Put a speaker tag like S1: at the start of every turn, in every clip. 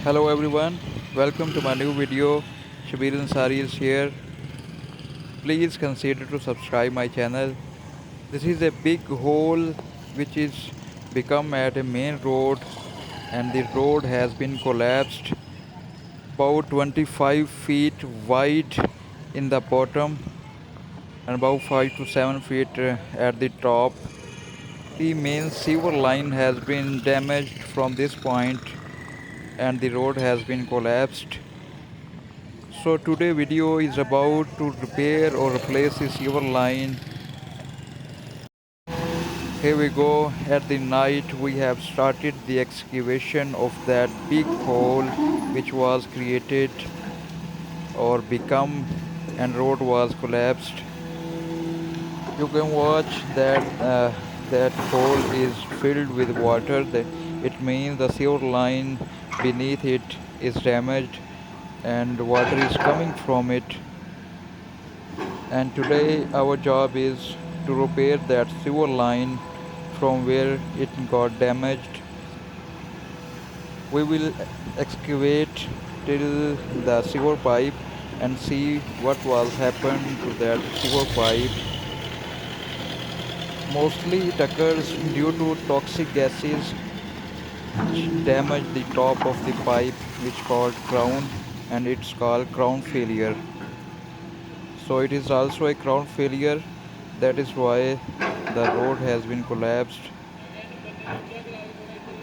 S1: Hello everyone, welcome to my new video. Shabir Ansari is here. Please consider to subscribe my channel. This is a big hole which is become at a main road, and the road has been collapsed about 25 feet wide in the bottom and about 5 to 7 feet at the top. The main sewer line has been damaged from this point and the road has been collapsed. So today video is about to repair or replace the sewer line. Here we go. At the night we have started the excavation of that big hole which was created or become and road was collapsed. You can watch that hole is filled with water. It means the sewer line beneath it is damaged and water is coming from it. And today our job is to repair that sewer line from where it got damaged. We will excavate till the sewer pipe and see what was happened to that sewer pipe. Mostly it occurs due to toxic gases which damage the top of the pipe, which called crown, and it's called crown failure. So it is also a crown failure. That is why the road has been collapsed.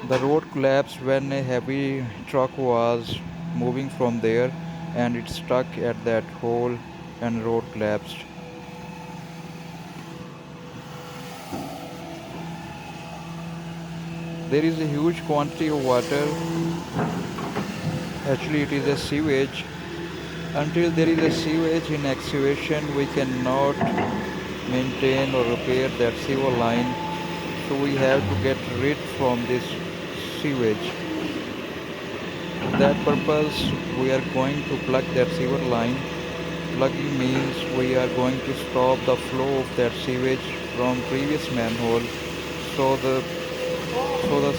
S1: The road collapsed when a heavy truck was moving from there and it stuck at that hole and road collapsed. There is a huge quantity of water. Actually it is a sewage. Until there is a sewage in excavation, we cannot maintain or repair that sewer line. So we have to get rid from this sewage. For that purpose, we are going to plug that sewer line. Plugging means we are going to stop the flow of that sewage from previous manhole, so the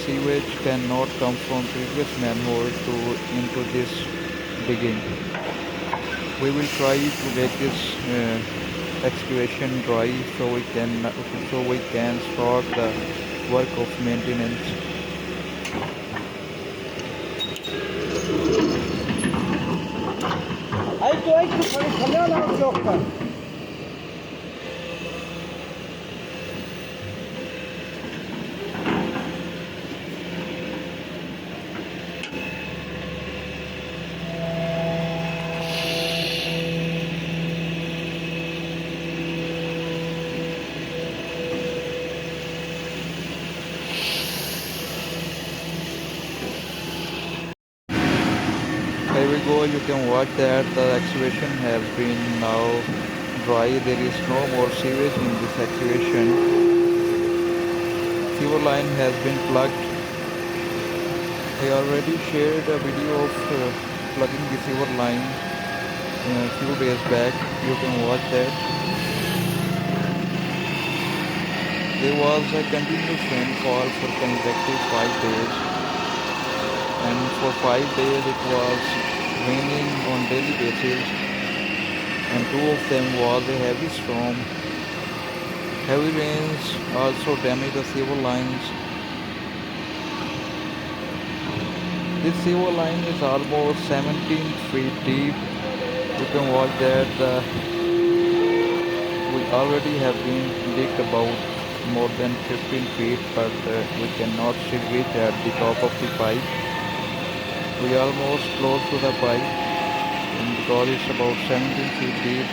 S1: sewage cannot come from previous manhole to into this digging. We will try to make this excavation dry so we can start the work of maintenance. Here we go, you can watch that the excavation has been now dry. There is no more sewage in this excavation. Sewer line has been plugged. I already shared a video of plugging the sewer line a few days back. You can watch that. There was a continuous rainfall for consecutive 5 days, and for 5 days it was raining on daily basis, and 2 of them was a heavy storm. Heavy rains also damaged the sewer lines. This sewer line is almost 17 feet deep. You can watch that we already have been digged about more than 15 feet, but we cannot still reach at the top of the pipe. We almost close to the pipe, and because it's about 17 feet deep.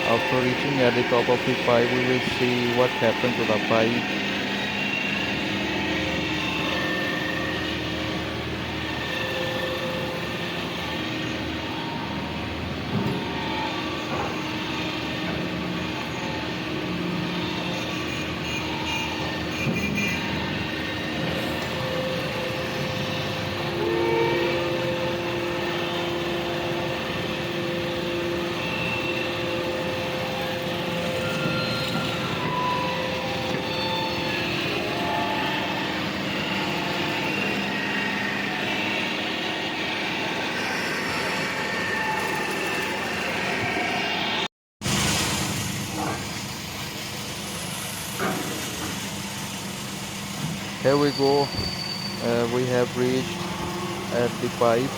S1: After reaching at the top of the pipe, we will see what happened to the pipe. Here we go. We have reached at the pipe,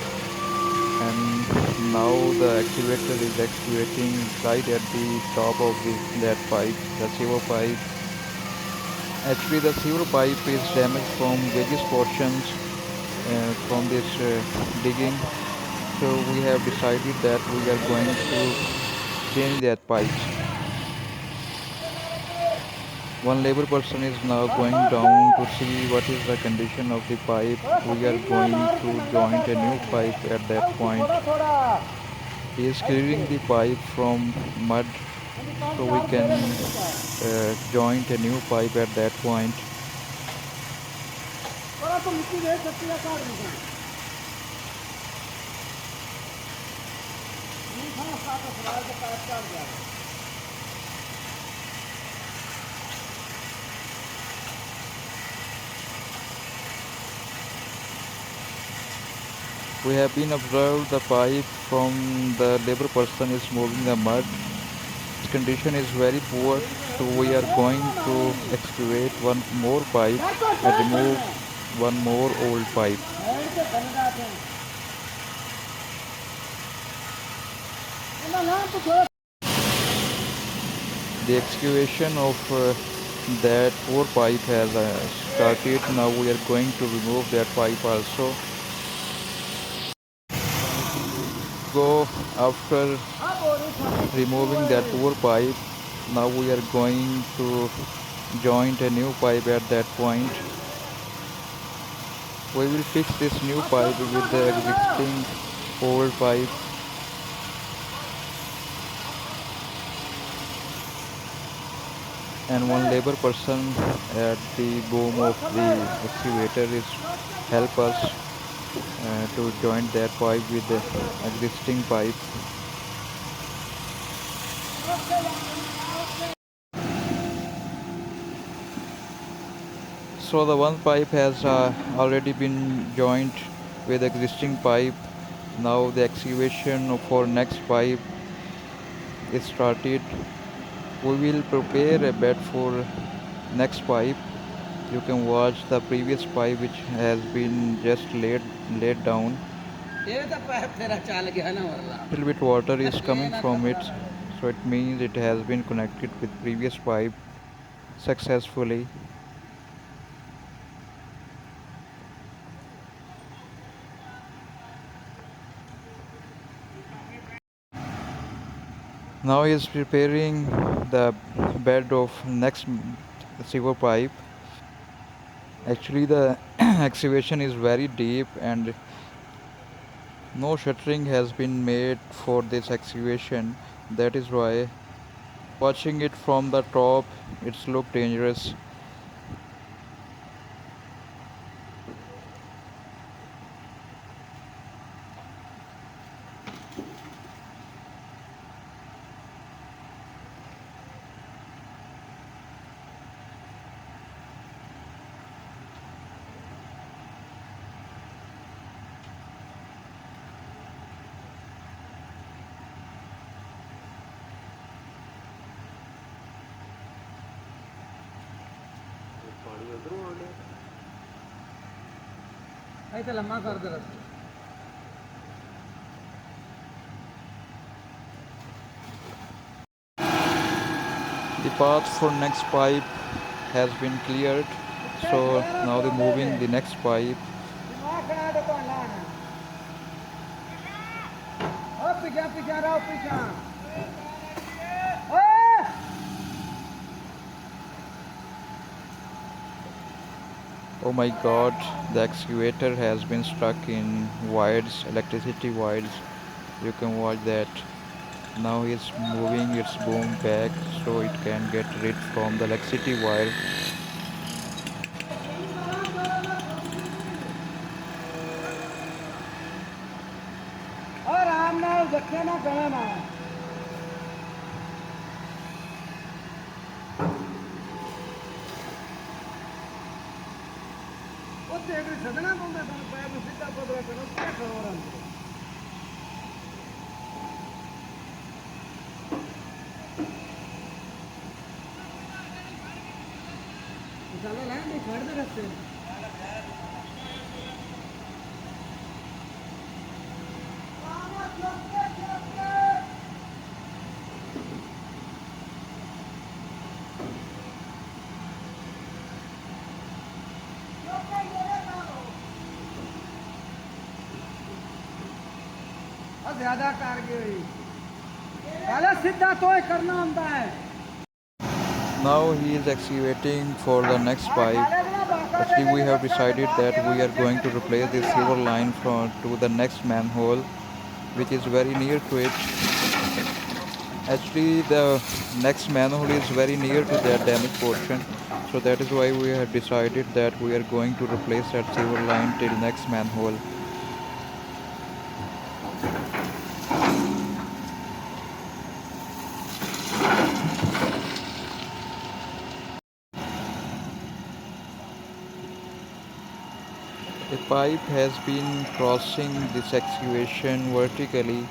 S1: and now the excavator is excavating right at the top of that pipe, the sewer pipe. Actually, the sewer pipe is damaged from various portions from this digging. So we have decided that we are going to change that pipes. One labor person is now going down to see what is the condition of the pipe. We are going to join a new pipe at that point. He is clearing the pipe from mud so we can join a new pipe at that point. We have been observed the pipe from the labor person is moving the mud. Its condition is very poor, so we are going to excavate one more pipe and remove one more old pipe. The excavation of that poor pipe has started. Now we are going to remove that pipe also. Go after removing that poor pipe. Now we are going to join a new pipe at that point. We will fix this new pipe with the existing old pipe. And one labor person at the boom of the excavator is help us to join that pipe with the existing pipe. So the one pipe has already been joined with existing pipe. Now the excavation for next pipe is started. We will prepare a bed for next pipe. You can watch the previous pipe which has been just laid down. Little bit water is coming from it, so it means it has been connected with previous pipe successfully. Now he is preparing the bed of next sewer pipe. Actually, the excavation is very deep and no shuttering has been made for this excavation. That is why watching it from the top, it's look dangerous. The path for next pipe has been cleared. So now they're moving the next pipe. Oh my god, the excavator has been stuck in wires, electricity wires. You can watch that. Now it's moving its boom back so it can get rid from the electricity wire.
S2: ज्यादा कर गई पहले सीधा तो ही करना होता है
S1: Now he is excavating for the next pipe. Actually, we have decided that we are going to replace this silver line from to the next manhole, which is very near to it. Actually, the next manhole is very near to that damaged portion, so that is why we have decided that we are going to replace that silver line till next manhole. A pipe has been crossing this excavation vertically,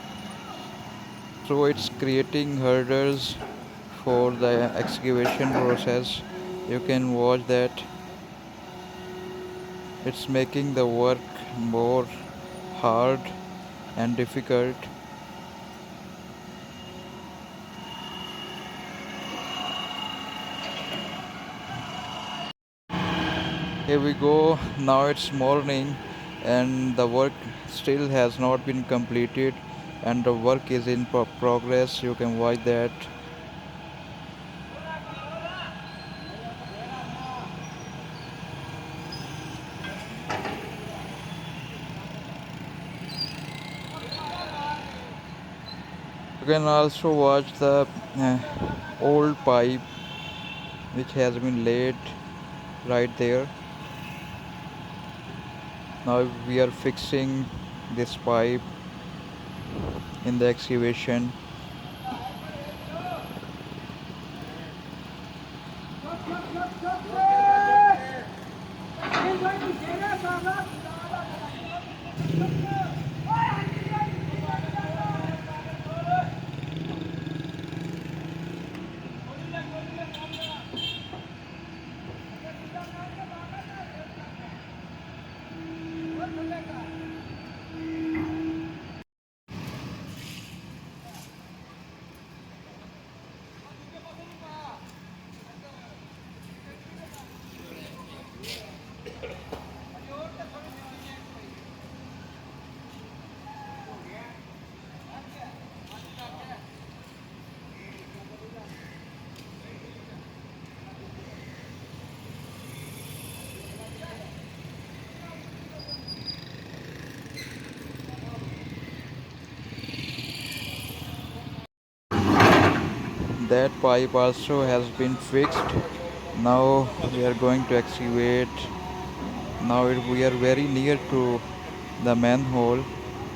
S1: so it's creating hurdles for the excavation process. You can watch that it's making the work more hard and difficult. Here we go. Now it's morning and the work still has not been completed and the work is in progress. You can watch that. You can also watch the old pipe which has been laid right there. Now we are fixing this pipe in the excavation. That pipe also has been fixed. Now we are going to excavate. Now we are very near to the manhole.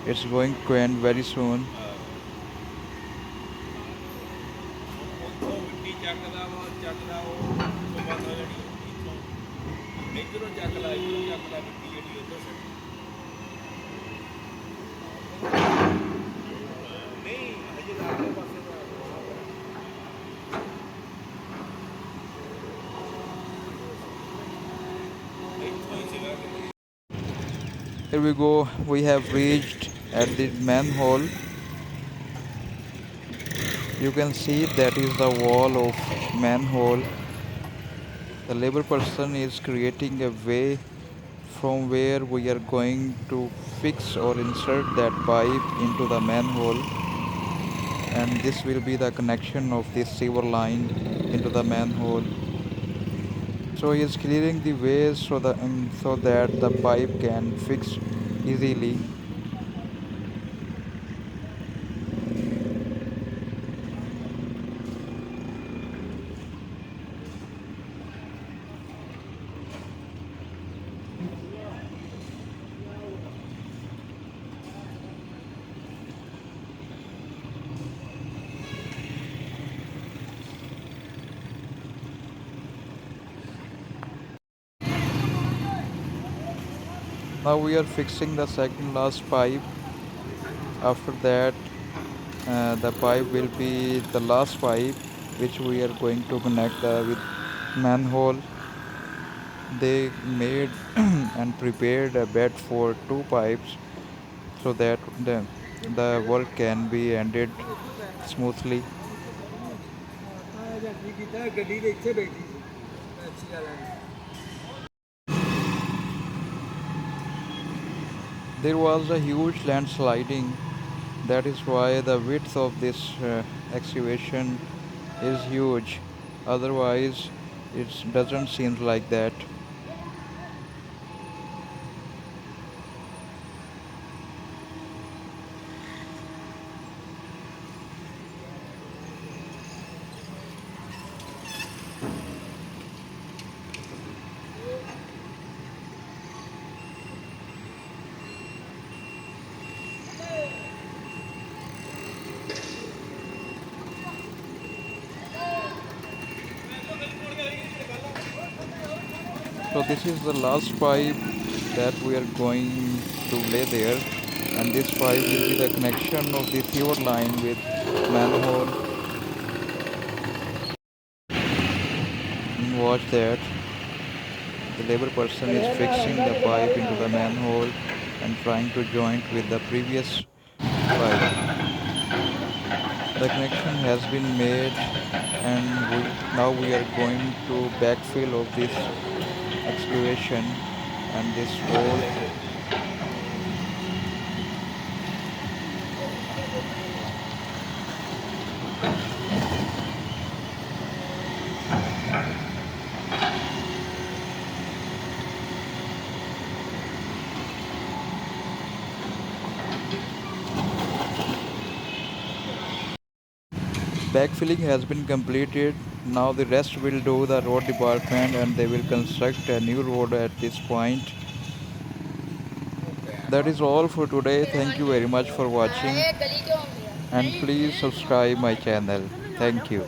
S1: It's going to end very soon. Here we go. We have reached at the manhole. You can see that is the wall of manhole. The labor person is creating a way from where we are going to fix or insert that pipe into the manhole, and this will be the connection of this sewer line into the manhole. So he is clearing the way so that the pipe can fix easily. Now we are fixing the second last pipe. After that, the pipe will be the last pipe which we are going to connect with manhole. They made and prepared a bed for two pipes so that the work can be ended smoothly. There was a huge landsliding That is why the width of this excavation is huge. Otherwise, it doesn't seem like that. So this is the last pipe that we are going to lay there, and this pipe will be the connection of the sewer line with manhole. And watch that the labor person is fixing the pipe into the manhole and trying to joint with the previous pipe. The connection has been made, and now we are going to backfill of this excavation and this hole. Backfilling has been completed. Now the rest will do the road department, and they will construct a new road at this point. That is all for today. Thank you very much for watching, and please subscribe my channel. Thank you.